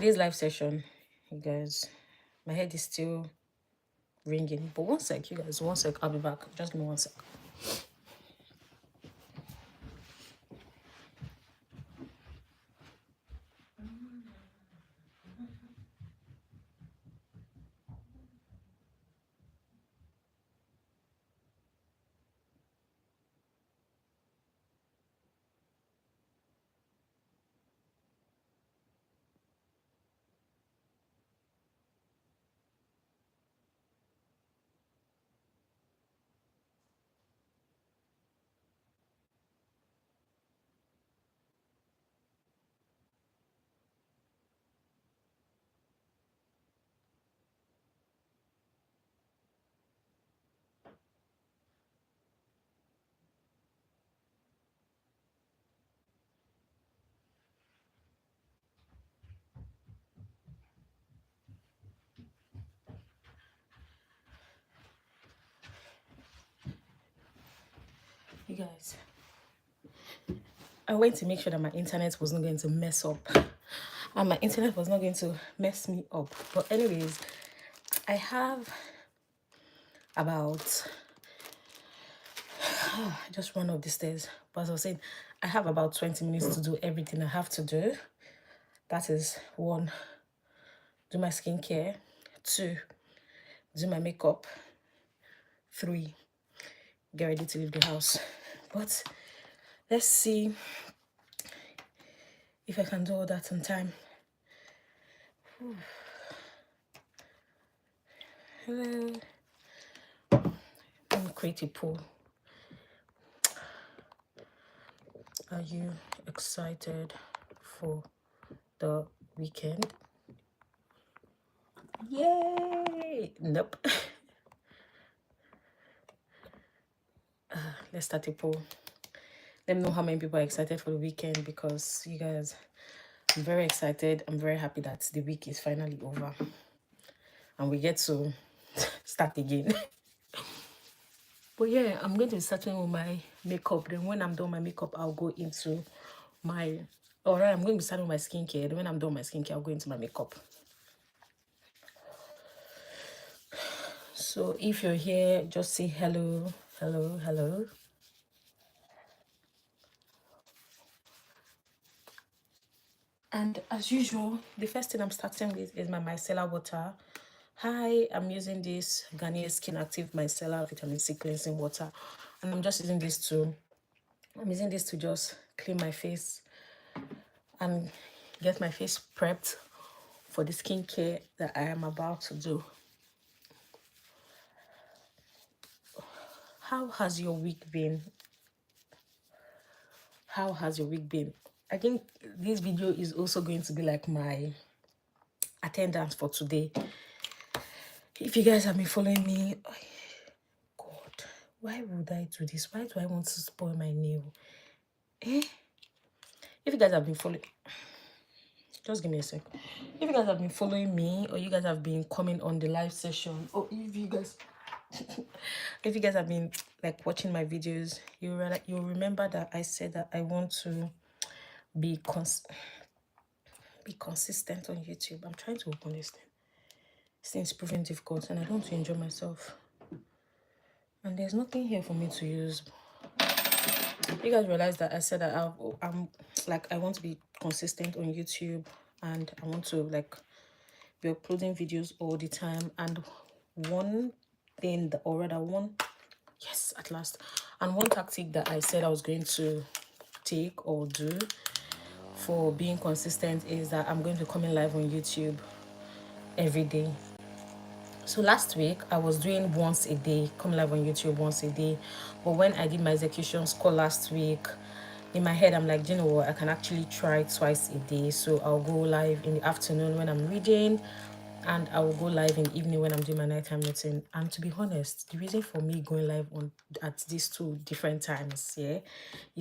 today's live session, you guys. My head is still ringing, but one sec, you guys. One sec, I'll be back. Just give me one sec. You guys, I went to make sure that my internet was not going to mess up. And my internet was not going to mess me up. But anyways, I have about just run up the stairs. But as I was saying, I have about 20 minutes to do everything I have to do. That is 1, do my skincare. 2, do my makeup. 3, get ready to leave the house. But let's see if I can do all that on time. Hello. Let me create a poll. Are you excited for the weekend? Yay! Nope. Let's start a poll. Let me know how many people are excited for the weekend, because you guys, I'm very excited. I'm very happy that the week is finally over and we get to start again. But yeah, I'm going to be starting with my makeup. Then when I'm done with my makeup, I'll go into my... Alright, I'm going to be starting with my skincare. Then when I'm done with my skincare, I'll go into my makeup. So if you're here, just say hello, hello, hello. And as usual, the first thing I'm starting with is my micellar water. Hi, I'm using this Garnier Skin Active Micellar Vitamin C Cleansing Water. And I'm just using this to... I'm using this to just clean my face and get my face prepped for the skincare that I am about to do. How has your week been? How has your week been? I think this video is also going to be like my attendance for today. If you guys have been following me, God, why would I do this? Why do I want to spoil my nail? If you guys have been following... Just give me a sec. If you guys have been following me, or you guys have been coming on the live session, or if you guys have been like watching my videos, you'll remember that I said that I want to be consistent on YouTube. I'm trying to open this thing. This thing is proving difficult, and I don't want to enjoy myself. And there's nothing here for me to use. You guys realize that I said that I want to be consistent on YouTube, and I want to like be uploading videos all the time. And one thing that, or rather one, yes, at last, and one tactic that I said I was going to take or do for being consistent is that I'm going to come in live on YouTube every day. So last week I was doing once a day, come live on YouTube once a day. But when I did my execution score last week, in my head I'm like, you know what, I can actually try twice a day. So I'll go live in the afternoon when I'm reading, and I will go live in the evening when I'm doing my nighttime routine. And to be honest, the reason for me going live at these 2 different times, is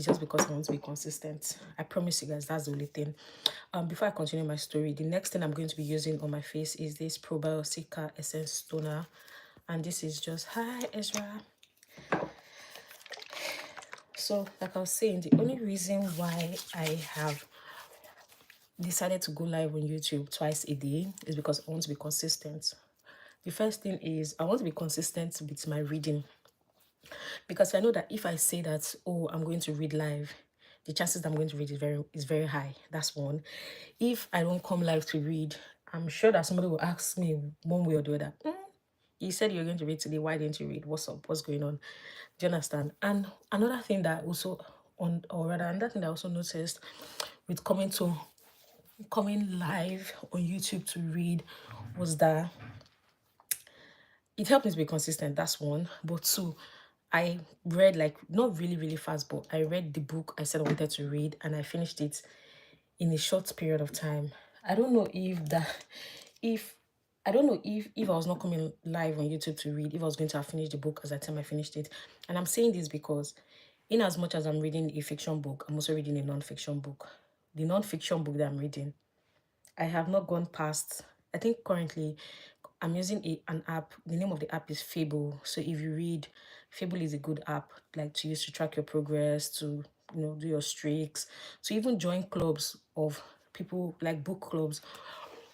just because I want to be consistent. I promise you guys, that's the only thing. Before I continue my story, the next thing I'm going to be using on my face is this Probiotica Essence Toner. And this is just... Hi, Ezra. So, like I was saying, the only reason why I have decided to go live on YouTube twice a day is because I want to be consistent. The first thing is I want to be consistent with my reading, because I know that if I say that, oh, I'm going to read live, the chances that I'm going to read is very high. That's one. If I don't come live to read, I'm sure that somebody will ask me one way or the other, you said you're going to read today, why didn't you read? What's up? What's going on? Do you understand? And another thing that also another thing that I also noticed with coming live on YouTube to read was that it helped me to be consistent. That's one. But two, I read, like, not really, really fast, but I read the book I said I wanted to read, and I finished it in a short period of time. I don't know if I was not coming live on YouTube to read, if I was going to have finished the book as the time I finished it. And I'm saying this because in as much as I'm reading a fiction book, I'm also reading a non-fiction book. The non-fiction book that I'm reading, I have not gone past, I think currently I'm using an app. The name of the app is Fable. So if you read, Fable is a good app, like, to use to track your progress, to, do your streaks, to even join clubs of people, like book clubs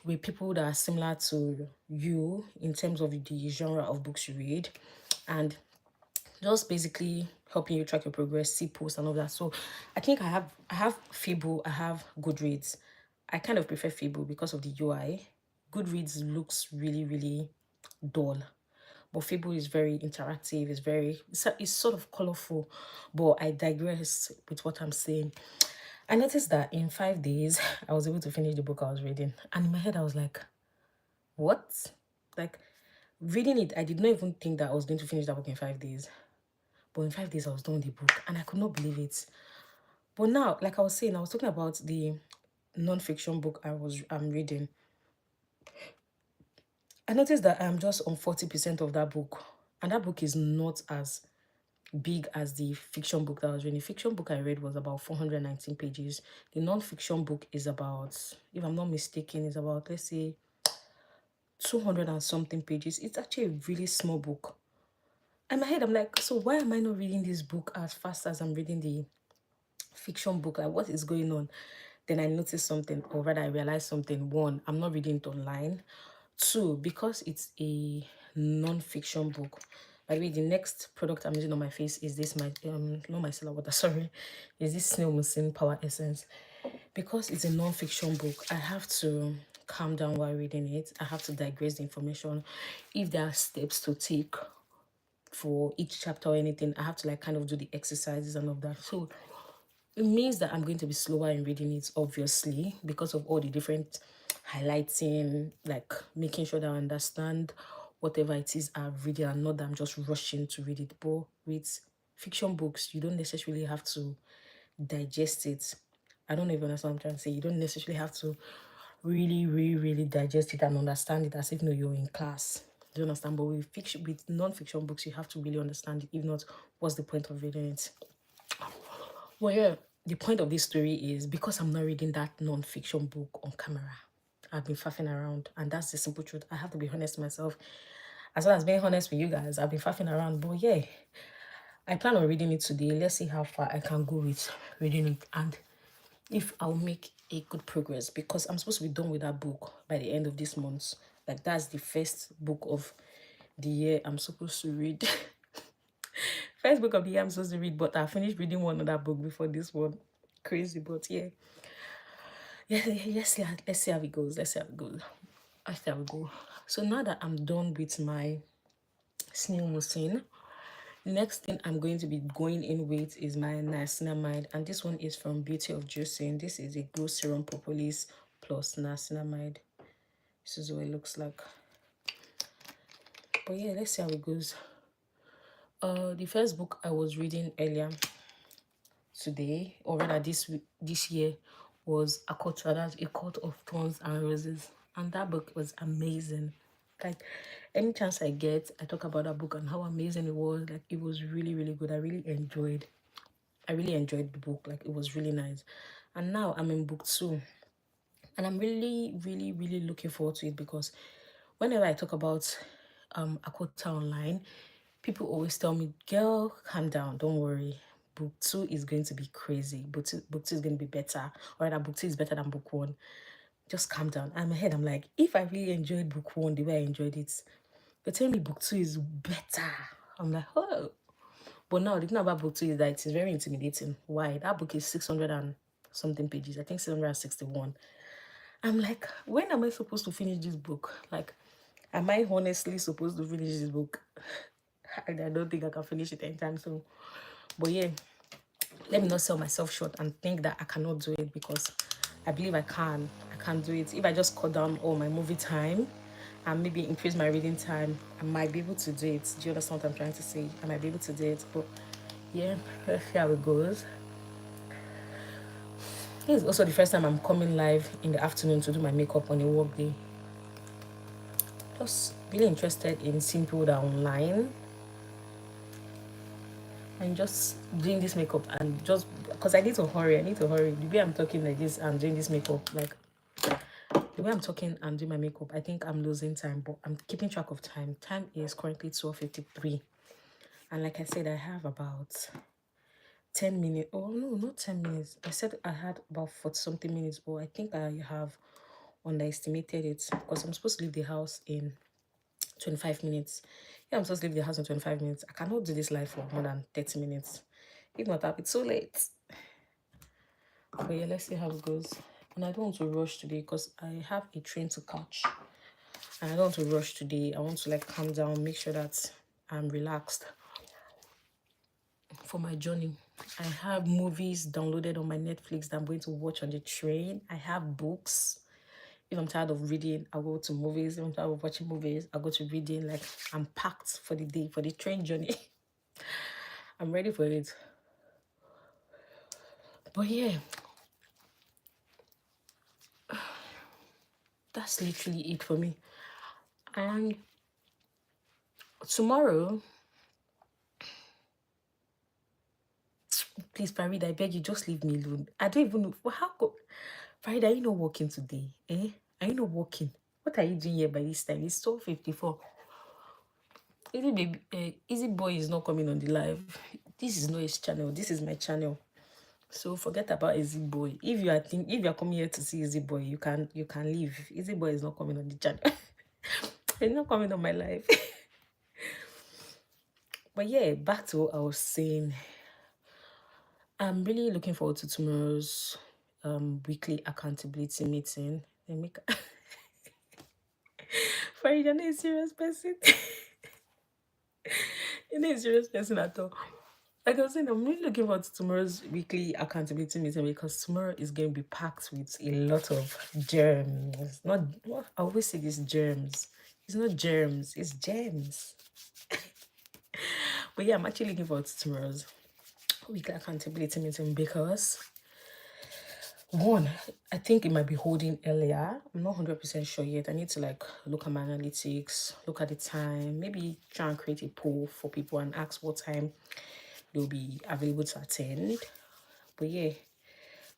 with people that are similar to you in terms of the genre of books you read, and just basically helping you track your progress, see posts and all that. So I think I have Fable, I have Goodreads. I kind of prefer Fable because of the UI. Goodreads looks really, really dull, but Fable is very interactive. It's sort of colorful. But I digress with what I'm saying. I noticed that in 5 days I was able to finish the book I was reading, and in my head I was like, what? Like, reading it, I did not even think that I was going to finish that book in 5 days. But in 5 days I was done with the book, and I could not believe it. But now, like I was saying, I was talking about the non-fiction book I'm reading. I noticed that I'm just on 40% of that book, and that book is not as big as the fiction book that I was reading. The fiction book I read was about 419 pages. The non-fiction book is about, if I'm not mistaken, is about, let's say, 200 and something pages. It's actually a really small book. In my head, I'm like, so why am I not reading this book as fast as I'm reading the fiction book? Like, what is going on? Then I noticed something, or rather I realized something. One, I'm not reading it online. Two, because it's a non-fiction book. By the way, the next product I'm using on my face is this, my not micellar water, sorry, is this snail mucin power essence. Because it's a non-fiction book, I have to calm down while reading it. I have to digress the information. If there are steps to take for each chapter or anything, I have to, like, kind of do the exercises and all that. So it means that I'm going to be slower in reading it, obviously, because of all the different highlighting, like making sure that I understand whatever it is I'm reading, and not that I'm just rushing to read it. But with fiction books, you don't necessarily have to digest it. I don't even understand what I'm trying to say. You don't necessarily have to really, really, really digest it and understand it as if, you're in class. Do you understand? But with non-fiction books, you have to really understand it. If not, what's the point of reading it? Well, yeah, the point of this story is because I'm not reading that non-fiction book on camera, I've been faffing around, and that's the simple truth. I have to be honest with myself, as well as being honest with you guys. I've been faffing around, but yeah, I plan on reading it today. Let's see how far I can go with reading it, and if I'll make a good progress, because I'm supposed to be done with that book by the end of this month. Like, that's the first book of the year I'm supposed to read. First book of the year I'm supposed to read, but I finished reading one other book before this one. Crazy, but yeah. Let's see how it goes. Let's see how it goes. Let's see how it go. So now that I'm done with my snail mucin, the next thing I'm going to be going in with is my niacinamide, and this one is from Beauty of Juicing. This is a glow serum propolis plus niacinamide. This is what it looks like. But yeah, let's see how it goes. The first book I was reading earlier today, or rather this year, was A Court of Thorns and Roses, and that book was amazing. Like, any chance I get, I talk about that book and how amazing it was. Like, it was really, really good. I really enjoyed the book. Like, it was really nice. And now I'm in book 2, and I'm really, really, really looking forward to it, because whenever I talk about Akota online, people always tell me, girl, calm down, don't worry. book 2 is going to be crazy. Book two is going to be better, or that book 2 is better than book 1. Just calm down. I'm ahead. I'm like, if I really enjoyed book 1 the way I enjoyed it, you're telling me book 2 is better. I'm like, oh. But now the thing about book 2 is that it is very intimidating. Why? That book is 600 and something pages. I think 661. I'm like, when am I supposed to finish this book? Like, am I honestly supposed to finish this book? I don't think I can finish it anytime soon. But yeah, let me not sell myself short and think that I cannot do it, because I believe I can. I can do it. If I just cut down all my movie time and maybe increase my reading time, I might be able to do it. Do you understand what I'm trying to say? I might be able to do it. But yeah, let's see how it goes. This is also the first time I'm coming live in the afternoon to do my makeup on a work day. Just really interested in seeing people that are online and just doing this makeup, and just because I need to hurry. The way I'm talking like this and doing this makeup, like the way I'm talking and doing my makeup, I think I'm losing time, but I'm keeping track of time. Time is currently 12:53, and like I said, I have about 10 minutes. Oh no, not 10 minutes. I said I had about 40 something minutes, but I think I have underestimated it, because I'm supposed to leave the house in 25 minutes. Yeah, I'm supposed to leave the house in 25 minutes. I cannot do this live for more than 30 minutes. If not, I'll be too late. But yeah, let's see how it goes. And I don't want to rush today because I have a train to catch. And I don't want to rush today. I want to like calm down, make sure that I'm relaxed for my journey. I have movies downloaded on my Netflix that I'm going to watch on the train. I have books. If I'm tired of reading, I'll go to movies. If I'm tired of watching movies, I'll go to reading. Like, I'm packed for the day, for the train journey. I'm ready for it. But yeah, that's literally it for me. And tomorrow, please, Farida, I beg you, just leave me alone. I don't even know. Well, how go? Farida, are you not working today? Eh? Are you not working? What are you doing here by this time? It's 12:54. Easy Boy is not coming on the live. This is not his channel. This is my channel. So forget about Easy Boy. If you are coming here to see Easy Boy, you can leave. Easy Boy is not coming on the channel. He's not coming on my live. But yeah, back to what I was saying. I'm really looking forward to tomorrow's weekly accountability meeting. They make Farid, you're not a serious person. You're not a serious person at all. Like I was saying, I'm really looking forward to tomorrow's weekly accountability meeting, because tomorrow is going to be packed with a lot of germs. Not what I always say, these germs. It's not germs, it's gems. But yeah, I'm actually looking forward to tomorrow's weekly accountability meeting, because one, I think it might be holding earlier. I'm not 100% sure yet. I need to like look at my analytics, look at the time, maybe try and create a poll for people and ask what time they'll be available to attend. But yeah,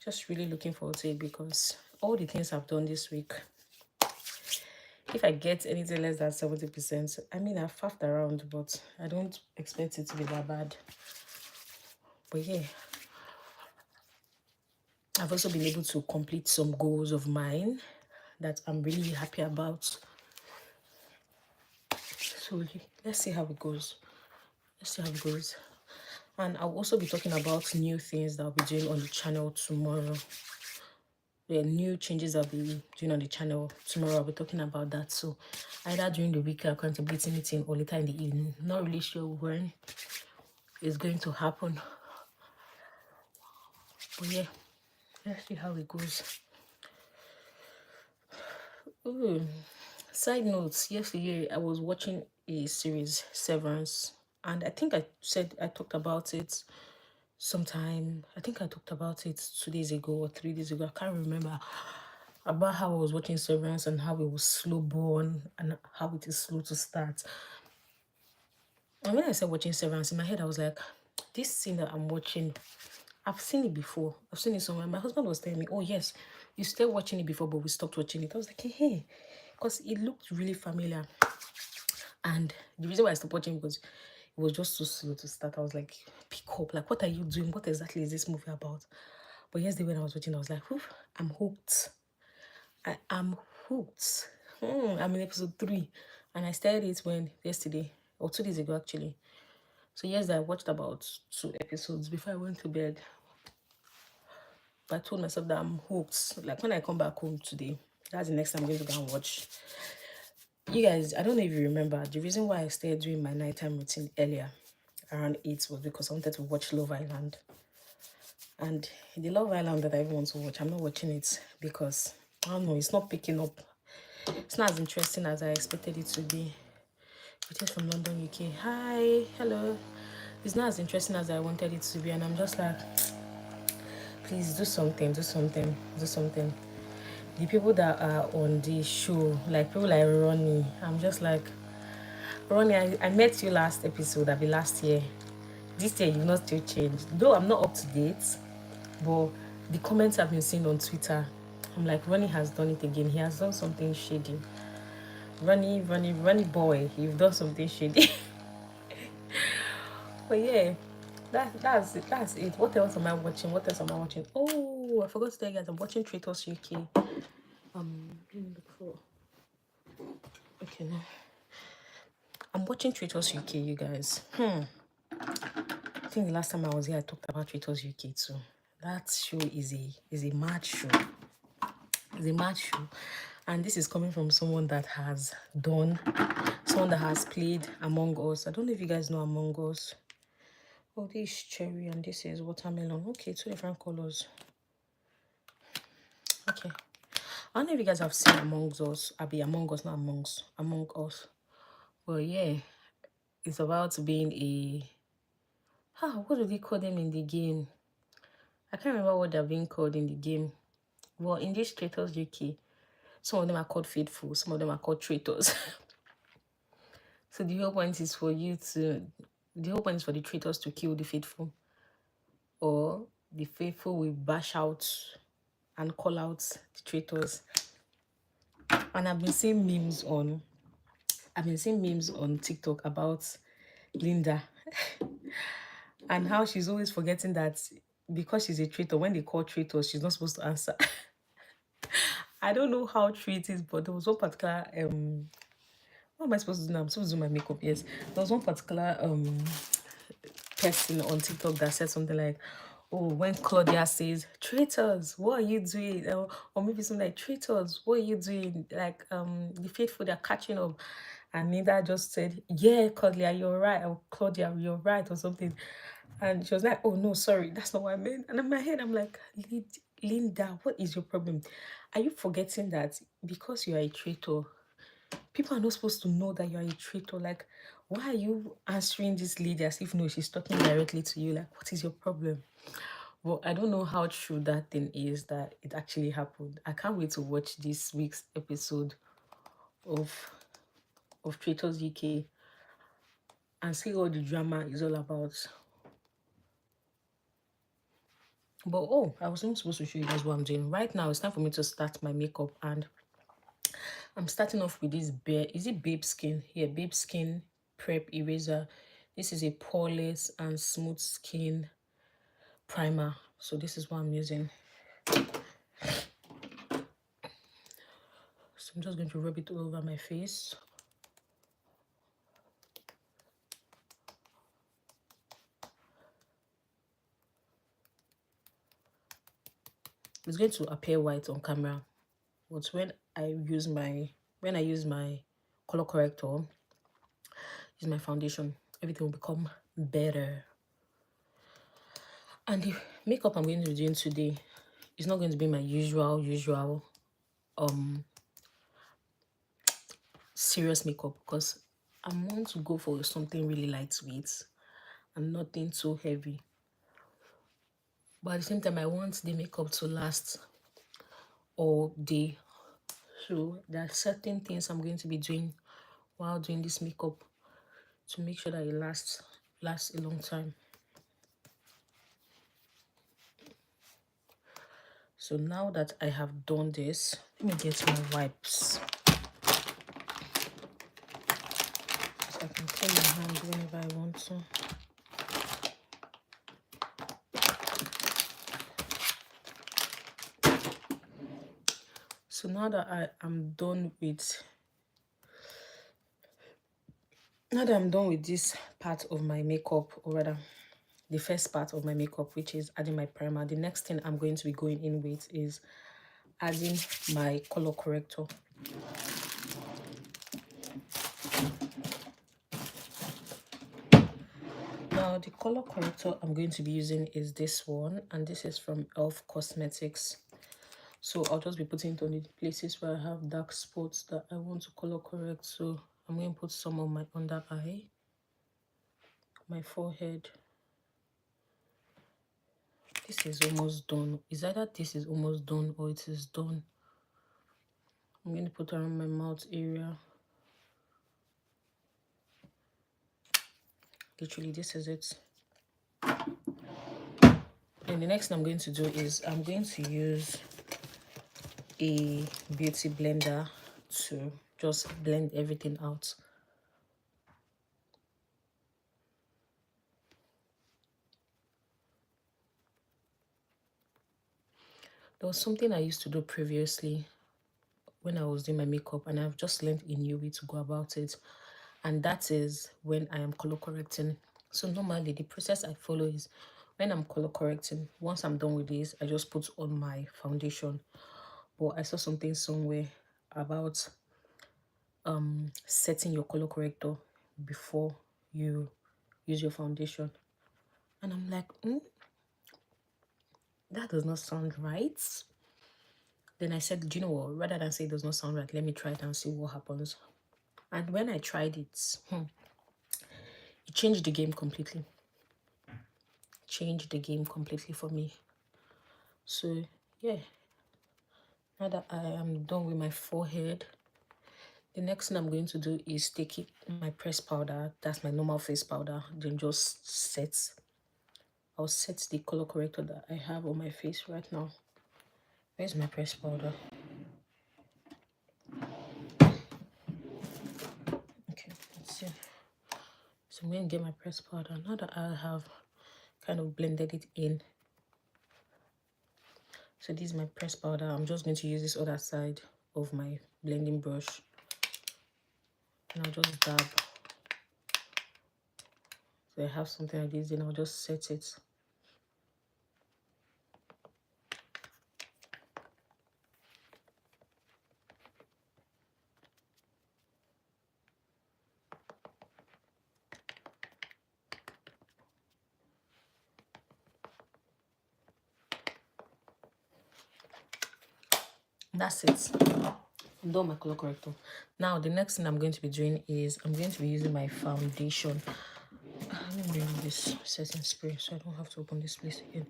just really looking forward to it, because all the things I've done this week, if I get anything less than 70%, I mean, I've faffed around, but I don't expect it to be that bad. But yeah, I've also been able to complete some goals of mine that I'm really happy about. So let's see how it goes. And I'll also be talking about new things that I'll be doing on the channel tomorrow. The new changes I'll be doing on the channel tomorrow. I'll be talking about that. So either during the weekly accountability meeting or later in the evening. Not really sure when it's going to happen. But yeah, let's see how it goes. Ooh. Side notes, yesterday I was watching a series, Severance, and I think I talked about it sometime. I think I talked about it 2 days ago or 3 days ago. I can't remember, about how I was watching Severance and how it was slow burn and how it is slow to start. And when I started watching Severance, in my head I was like, this scene that I'm watching, I've seen it before. I've seen it somewhere. My husband was telling me, oh yes, you started watching it before, but we stopped watching it. I was like, hey, because it looked really familiar. And the reason why I stopped watching was was just too slow to start. I was like, pick up. Like, what are you doing? What exactly is this movie about? But yesterday when I was watching, I was like, oof, I'm hooked. I am hooked. I'm in episode 3. And I started it yesterday, or 2 days ago actually. So yes, I watched about 2 episodes before I went to bed. But I told myself that I'm hooked. Like when I come back home today, that's the next time I'm going to go and watch. You guys, I don't know if you remember, the reason why I started doing my nighttime routine earlier, around 8, was because I wanted to watch Love Island. And the Love Island that I want to watch, I'm not watching it because, I don't know, it's not picking up. It's not as interesting as I expected it to be. Greetings from London, UK. Hi, hello. It's not as interesting as I wanted it to be, and I'm just like, please do something, do something, do something. The people that are on the show, like people like Ronnie, I'm just like, Ronnie, I met you last episode, I'll be last year. This year, you've not still changed. Though I'm not up to date, but the comments I've been seeing on Twitter, I'm like, Ronnie has done it again. He has done something shady. Ronnie boy, you've done something shady. But yeah, that's it. That's it. What else am I watching? Oh, I forgot to tell you guys, I'm watching Traitors UK. Let me look for. Okay, no. I'm watching Traitors UK, you guys. I think the last time I was here, I talked about Traitors UK too. That show is a mad show. It's a mad show. And this is coming from someone that has played Among Us. I don't know if you guys know Among Us. Oh, this is cherry and this is watermelon. Okay, 2 different colors. Okay. I don't know if you guys have seen Among Us. Among Us, not Among Us. Well, yeah. It's about being what do they call them in the game? I can't remember what they're being called in the game. Well, in this Traitors UK, some of them are called faithful, some of them are called traitors. So the whole point is for the traitors to kill the faithful, or the faithful will bash out and call out the traitors. And I've been seeing memes on TikTok about Linda and how she's always forgetting that because she's a traitor, when they call traitors, she's not supposed to answer. I don't know how true it is, but there was one particular what am I supposed to do now? I'm supposed to do my makeup. Yes, there was one particular person on TikTok that said something like, oh, when Claudia says, traitors, what are you doing? Or maybe something like, traitors, what are you doing? Like, the faithful, they're catching up. And Linda just said, yeah, Claudia, you're right. Or Claudia, you're right, or something. And she was like, oh, no, sorry, that's not what I meant. And in my head, I'm like, Linda, what is your problem? Are you forgetting that because you are a traitor, people are not supposed to know that you're a traitor? Like, why are you answering this lady as if no, she's talking directly to you? Like, what is your problem? Well, I don't know how true that thing is, that it actually happened. I can't wait to watch this week's episode of Traitors UK and see what the drama is all about. But oh, I was not supposed to show you guys what I'm doing. Right now, it's time for me to start my makeup, and I'm starting off with this Babe Skin? Yeah, Babe Skin Prep Eraser. This is a poreless and smooth skin primer. So this is what I'm using. So I'm just going to rub it all over my face. It's going to appear white on camera, but when I use my color corrector, use my foundation, everything will become better. And the makeup I'm going to be doing today is not going to be my usual serious makeup, because I want to go for something really lightweight and nothing too heavy. But at the same time, I want the makeup to last all day. So there are certain things I'm going to be doing while doing this makeup to make sure that it lasts a long time. So now that I have done this, let me get my wipes. so I can clean my hand whenever I want to. So now that I'm done with this part of my makeup, or rather the first part of my makeup, which is adding my primer, the next thing I'm going to be going in with is adding my color corrector. Now the color corrector I'm going to be using is this one, and this is from Elf Cosmetics. So I'll just be putting it on the places where I have dark spots that I want to color correct. So I'm going to put some on my under eye, my forehead. This is almost done. It's either this is almost done or it is done. I'm going to put around my mouth area. Literally, this is it. And the next thing I'm going to do is I'm going to use a beauty blender to just blend everything out. There was something I used to do previously when I was doing my makeup, and I've just learned a new way to go about it, and that is when I am color correcting. So normally the process I follow is when I'm color correcting, once I'm done with this, I just put on my foundation. But I saw something somewhere about setting your color corrector before you use your foundation, and I'm like, that does not sound right. Then I said, do you know what, rather than say it does not sound right, let me try it and see what happens. And when I tried it, it changed the game completely. Changed the game completely for me. So yeah, now that I am done with my forehead, the next thing I'm going to do is take my pressed powder, that's my normal face powder, then just set. I'll set the color corrector that I have on my face right now. Where's my pressed powder? Okay, let's see. So I'm going to get my pressed powder. Now that I have kind of blended it in. So this is my pressed powder. I'm just going to use this other side of my blending brush. And I'll just dab. So I have something like this, then I'll just set it. That's it. I'm done with my color corrector. Now the next thing I'm going to be doing is I'm going to be using my foundation. Let me bring this setting spray so I don't have to open this place again.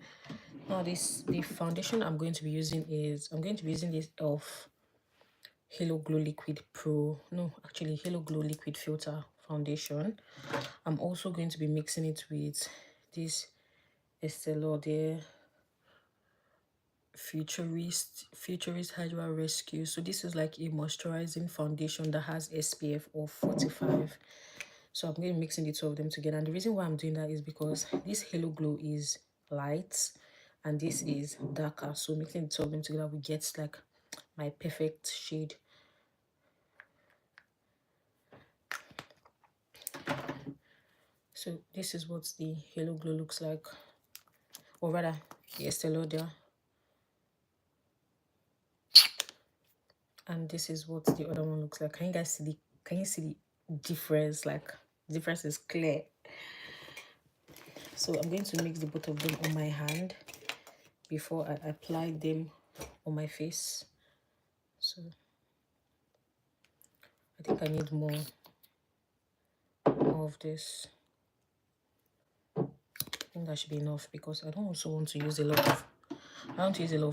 Now the foundation I'm going to be using is this e.l.f. Halo Glow Liquid Pro. No, actually Halo Glow Liquid Filter foundation. I'm also going to be mixing it with this Estee Lauder Futurist Hydra Rescue. So this is like a moisturizing foundation that has SPF of 45. So I'm going to be mixing the two of them together, and the reason why I'm doing that is because this Halo Glow is light and this is darker, so mixing the two of them together we get like my perfect shade. So this is what the Halo Glow looks like, or rather the Estee Lauder. And this is what the other one looks like. Can you see the difference? Like, the difference is clear. So I'm going to mix the both of them on my hand before I apply them on my face. So I think I need more of this. I think that should be enough because I don't also want to use a lot of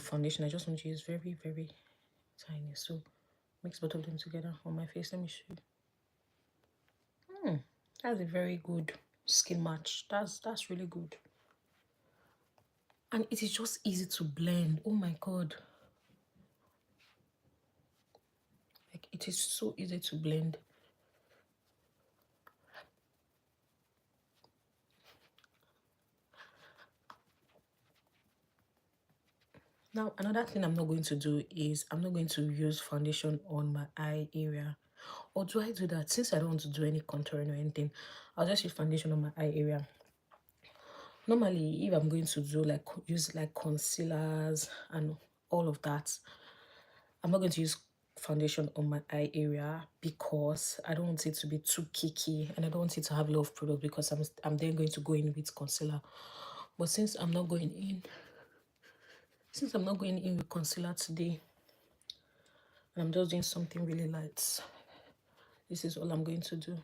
foundation. I just want to use very, very tiny. So mix both of them together on my face. Let me show you. That's a very good skin match. That's really good. And it is just easy to blend. Oh my god. Like, it is so easy to blend. another thing I'm not going to do is I'm not going to use foundation on my eye area. Or do I do that? Since I don't want to do any contouring or anything, I'll just use foundation on my eye area. Normally, if I'm going to do like use like concealers and all of that, I'm not going to use foundation on my eye area because I don't want it to be too kicky and I don't want it to have a lot of product because I'm then going to go in with concealer. But since I'm not going in with concealer today, and I'm just doing something really light, this is all I'm going to do.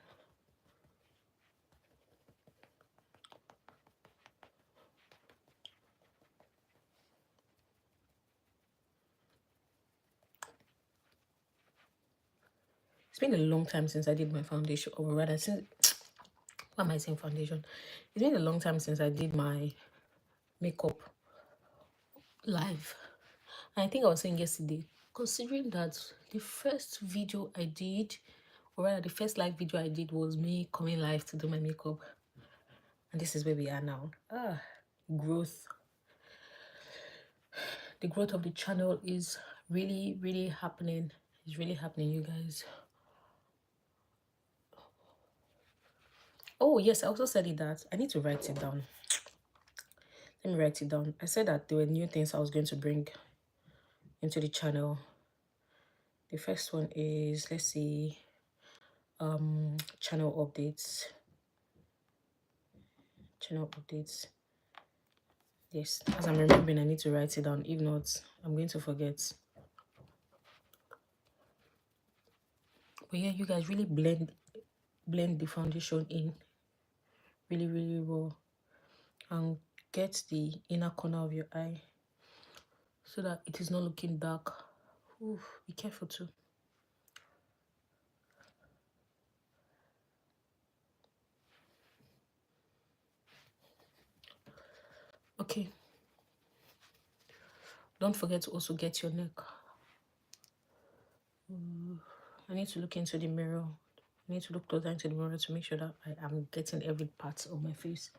It's been a long time since I did my foundation, or rather, since why am I saying foundation? It's been a long time since I did my makeup live. And I think I was saying yesterday, considering that the first video I did, or rather the first live video I did was me coming live to do my makeup. And this is where we are now. Growth. The growth of the channel is really, really happening. It's really happening, you guys. Oh, yes, I also said it that I need to write it down. Let me write it down. I said that there were new things I was going to bring into the channel. The first one is, let's see, channel updates. Yes, as I'm remembering, I need to write it down. If not, I'm going to forget. But yeah, you guys really blend the foundation in really, really well, and get the inner corner of your eye so that it is not looking dark. Ooh, be careful too. Okay, don't forget to also get your neck. I need to look into the mirror. I need to look closer into the mirror to make sure that I am getting every part of my face.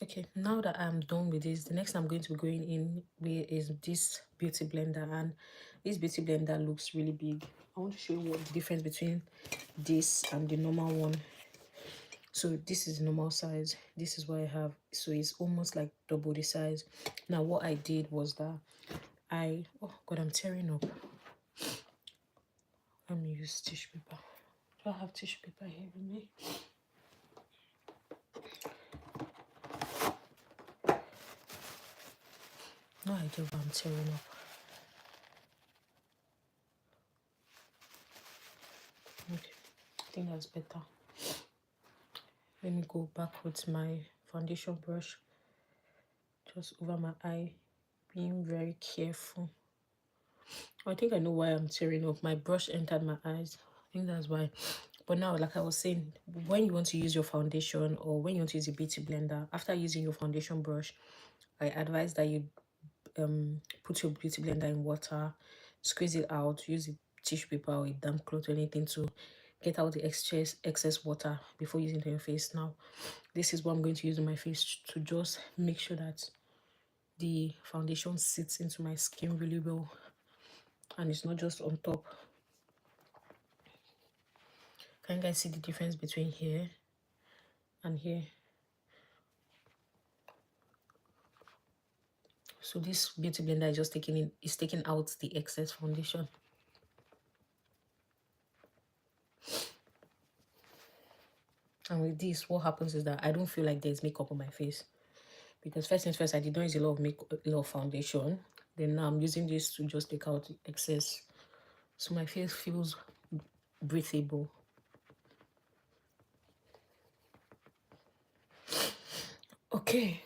Okay, now that I'm done with this, the next I'm going to be going in with is this beauty blender, and this beauty blender looks really big. I want to show you what the difference between this and the normal one. So this is the normal size. This is what I have. So it's almost like double the size. Now what I did was that oh god, I'm tearing up. Let me use tissue paper. Do I have tissue paper here with me? No idea why I'm tearing up. Okay, I think that's better. Let me go back with my foundation brush just over my eye, being very careful. I think I know why I'm tearing up. My brush entered my eyes. I think that's why. But now, like I was saying, when you want to use your foundation or when you want to use a beauty blender, after using your foundation brush, I advise that you put your beauty blender in water, squeeze it out, use a tissue paper or a damp cloth or anything to get out the excess water before using it on your face. Now, this is what I'm going to use on my face to just make sure that the foundation sits into my skin really well and it's not just on top. Can you guys see the difference between here and here? So this beauty blender is just taking out the excess foundation. And with this, what happens is that I don't feel like there's makeup on my face, because first things first, I did not use a lot of foundation. Then now I'm using this to just take out the excess, so my face feels breathable. Okay.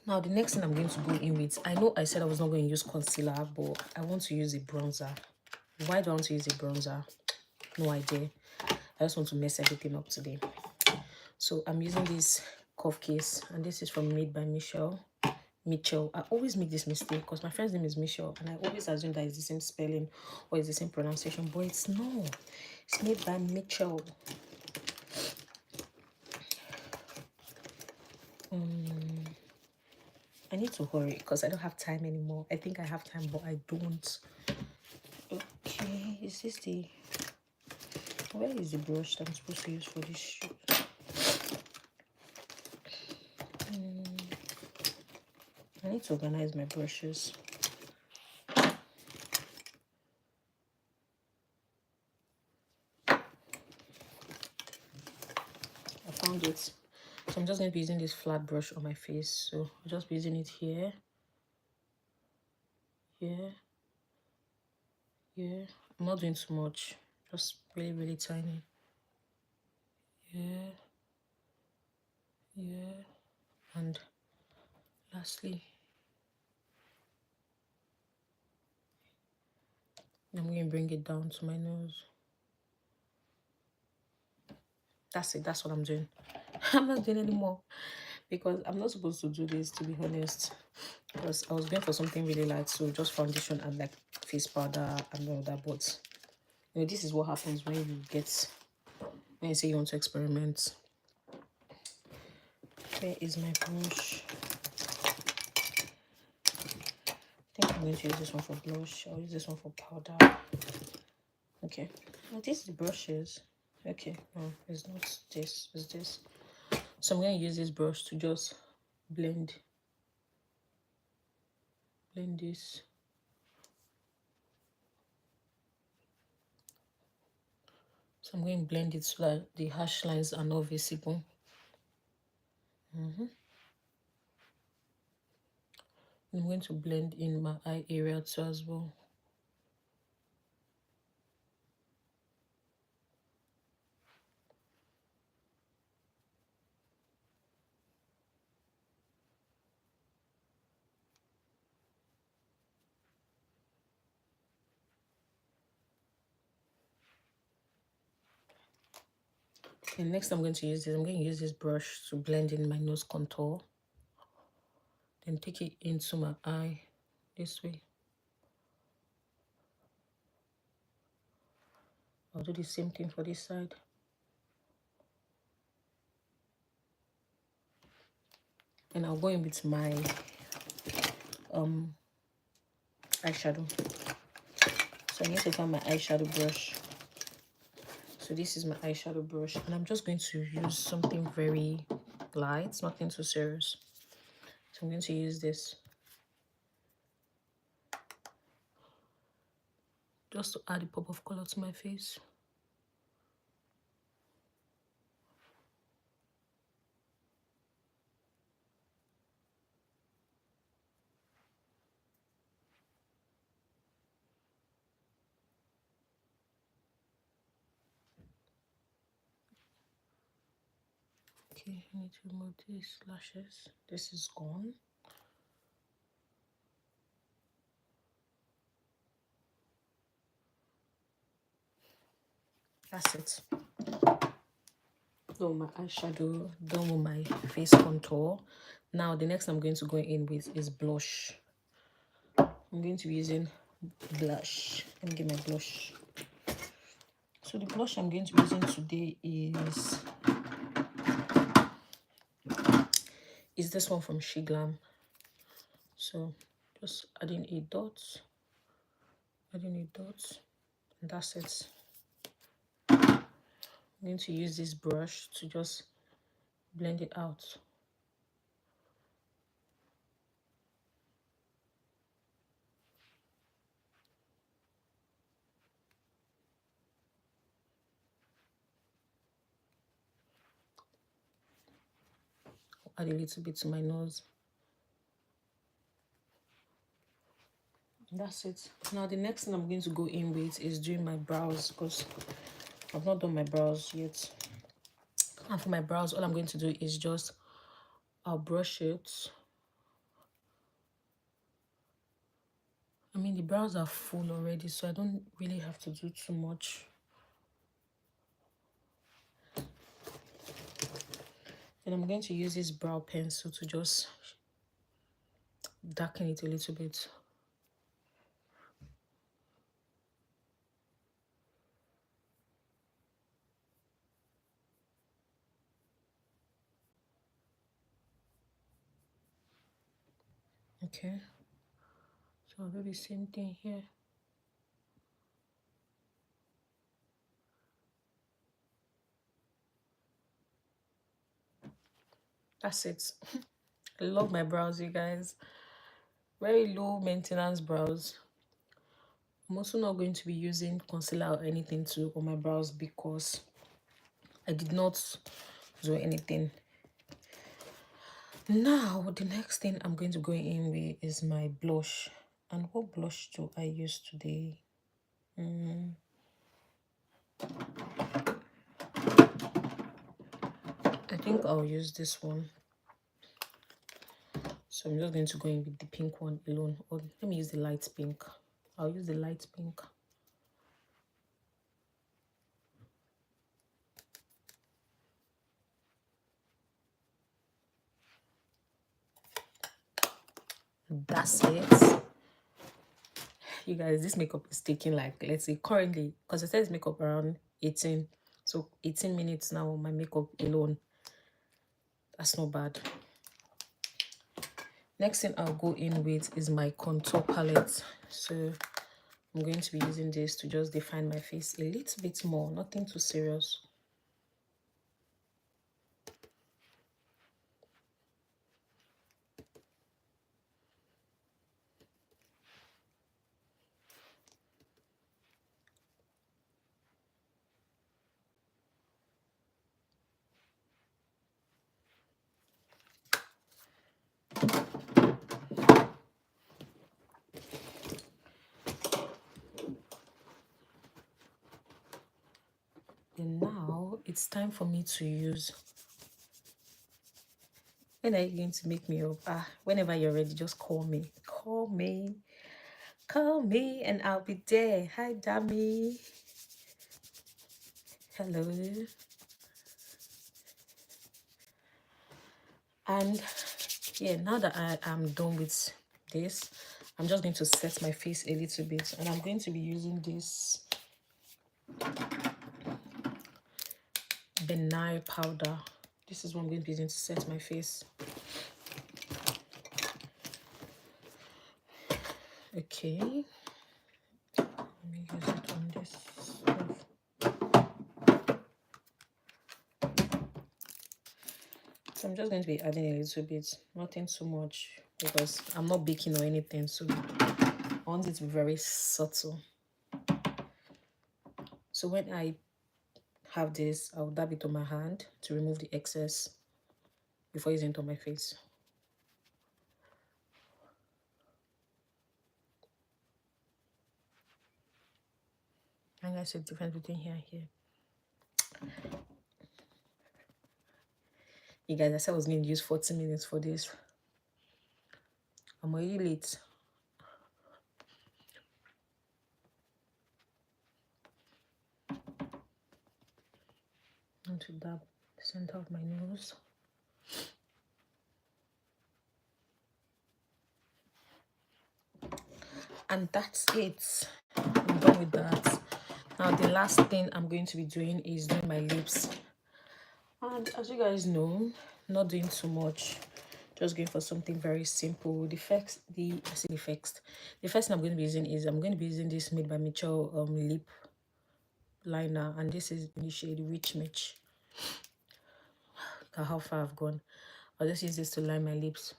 Now the next thing I'm going to go in with, I know I said I was not going to use concealer, but I want to use a bronzer. Why do I want to use a bronzer? No idea. I just want to mess everything up today. So I'm using this cuff case, and this is from Made by Mitchell. I always make this mistake because my friend's name is Michelle, and I always assume that it's the same spelling or it's the same pronunciation, but it's not. It's Made by Mitchell. I need to hurry because I don't have time anymore. I think I have time, but I don't. Okay, is this the... Where is the brush that I'm supposed to use for this shoot? I need to organize my brushes. I found it. So I'm just going to be using this flat brush on my face. So I'll just be using it here. Here. Here. I'm not doing too much. Just really, really tiny. Here. Here. And lastly, I'm going to bring it down to my nose. That's it. That's what I'm doing. I'm not doing anymore because I'm not supposed to do this, to be honest. Because I was going for something really light, so just foundation and like face powder and all that. But you know, this is what happens when you say you want to experiment. Where is my brush? I think I'm going to use this one for blush. I'll use this one for powder. Okay. Now this is the brushes. Okay. No, it's not this. It's this. So I'm going to use this brush to just blend this. So I'm going to blend it so that the harsh lines are not visible. I'm going to blend in my eye area too as well. And next I'm going to use this brush to blend in my nose contour. Then take it into my eye this way. I'll do the same thing for this side. And I'll go in with my eyeshadow. So I need to find my eyeshadow brush. So this is my eyeshadow brush, and I'm just going to use something very light, nothing too serious. So I'm going to use this just to add a pop of color to my face. Okay, I need to remove these lashes. This is gone. That's it. Done with my eyeshadow, done with my face contour. Now the next I'm going to go in with is blush. I'm going to be using blush. Let me get my blush. So the blush I'm going to be using today is this one from She Glam. So just adding a dot, and that's it. I'm going to use this brush to just blend it out. Add a little bit to my nose. That's it. Now the next thing I'm going to go in with is doing my brows, because I've not done my brows yet. And for my brows, all I'm going to do is just I'll brush it. I mean, the brows are full already, so I don't really have to do too much. Then I'm going to use this brow pencil to just darken it a little bit. Okay, so I'll do the same thing here. That's it. I love my brows, you guys. Very low maintenance brows. I'm also not going to be using concealer or anything on my brows because I did not do anything. Now, the next thing I'm going to go in with is my blush. And what blush do I use today? I think I'll use this one. So I'm just going to go in with the pink one alone. Or let me use the light pink. I'll use the light pink. That's it. You guys, this makeup is taking like, let's say currently, because I said makeup around 18. So 18 minutes now on my makeup alone. That's not bad. Next thing I'll go in with is my contour palette. So I'm going to be using this to just define my face a little bit more. Nothing too serious. And now it's time for me to use. When are you going to make me up? Whenever you're ready, just call me. Call me. Call me and I'll be there. Hi, Dami. Hello. And yeah, now that I am done with this, I'm just going to set my face a little bit. And I'm going to be using this benign powder. This is what I'm going to be using to set my face. Okay. Let me use it on this stuff. So I'm just going to be adding a little bit, nothing too much, because I'm not baking or anything. So I want it to be very subtle. So when I have this, I'll dab it on my hand to remove the excess before using it on my face. And that's the difference between here and here. You guys, I said I was going to use 40 minutes for this. I'm already late. I'm going to dab the center of my nose. And that's it. I'm done with that. Now the last thing I'm going to be doing is doing my lips. And as you guys know, not doing too much. Just going for something very simple. The first thing I'm going to be using is this Made by Mitchell lip liner, and this is in the shade Rich Mitch. Look at how far I've gone. I'll just use this to line my lips.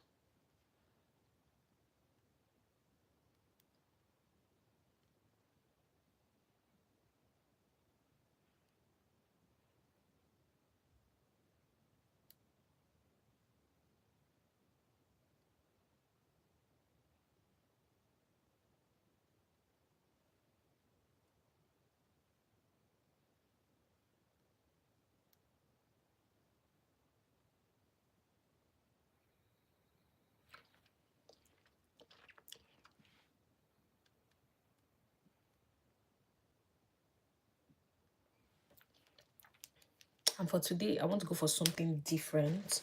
And for today, I want to go for something different.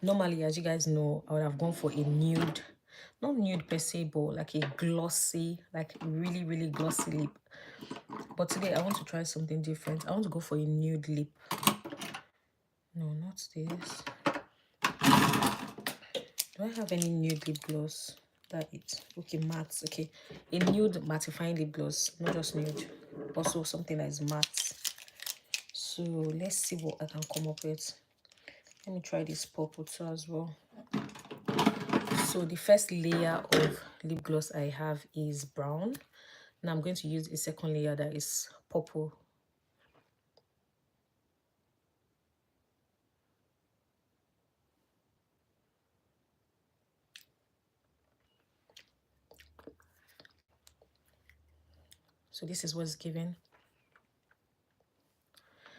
Normally, as you guys know, I would have gone for a nude, not nude per se, but like a glossy, like really, really glossy lip. But today, I want to try something different. I want to go for a nude lip. No, not this. Do I have any nude lip gloss that it? Okay, matte. Okay, a nude mattifying lip gloss, not just nude, also something that is matte. So let's see what I can come up with. Let me try this purple too as well. So the first layer of lip gloss I have is brown. Now I'm going to use a second layer that is purple. So this is what's given.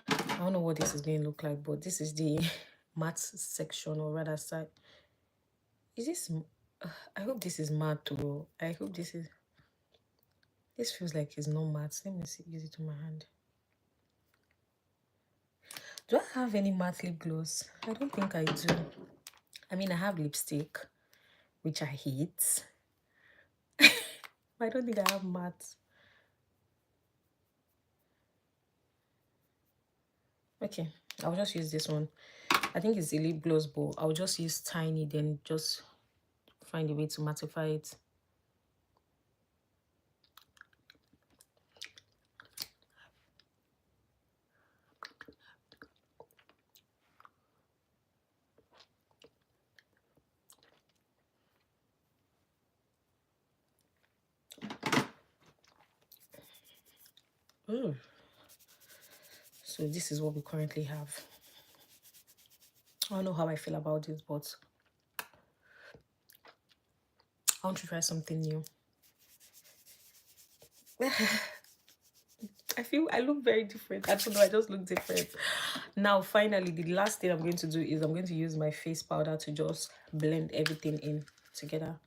I don't know what this is going to look like, but this is the matte section, or rather side. Is this... I hope this is matte too. I hope this is... This feels like it's not matte. Let me see, use it on my hand. Do I have any matte lip gloss? I don't think I do. I mean, I have lipstick, which I hate. I don't think I have matte. Okay, I'll just use this one. I think it's a lip gloss, but I'll just use tiny, then just find a way to mattify it. So this is what we currently have. I don't know how I feel about this, but I want to try something new. I feel I look very different. I don't know, I just look different. Now, finally, the last thing I'm going to do is I'm going to use my face powder to just blend everything in together.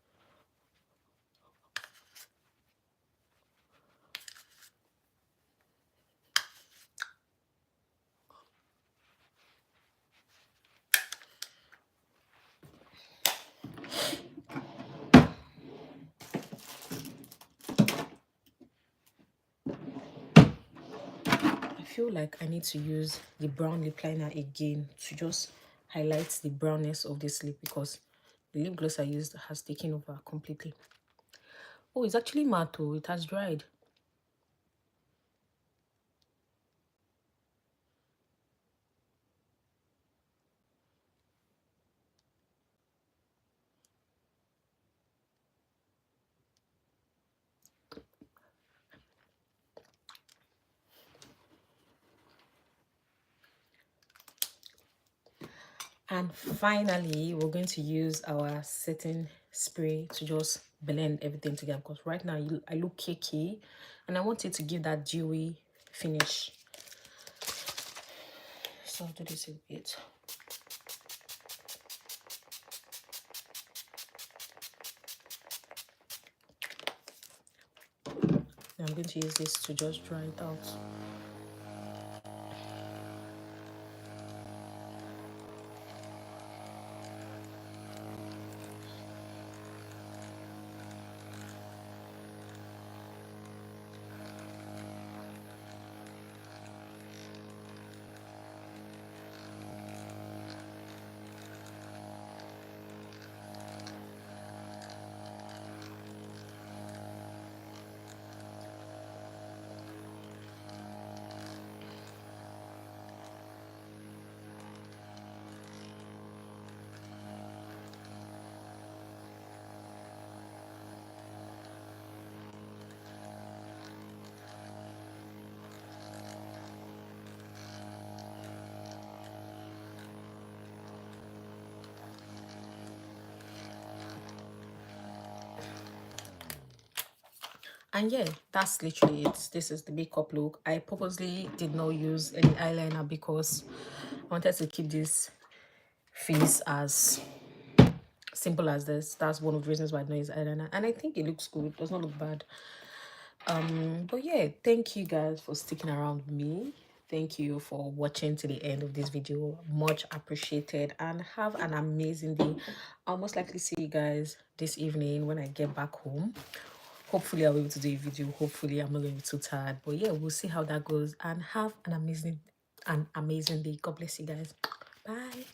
I feel like I need to use the brown lip liner again to just highlight the brownness of this lip, because the lip gloss I used has taken over completely. Oh, it's actually matte too. It has dried. And finally, we're going to use our setting spray to just blend everything together, because right now I look cakey and I want it to give that dewy finish. So I'll do this a bit. Now I'm going to use this to just dry it out. And yeah, that's literally it. This is the makeup look. I purposely did not use any eyeliner because I wanted to keep this face as simple as this. That's one of the reasons why I don't use eyeliner, and I think it looks good. It does not look bad. But yeah, thank you guys for sticking around with me. Thank you for watching to the end of this video. Much appreciated, and have an amazing day. I'll most likely see you guys this evening when I get back home. Hopefully I'll be able to do a video. Hopefully I'm not going to be too tired, but yeah, we'll see how that goes, and have an amazing day. God bless you guys. Bye.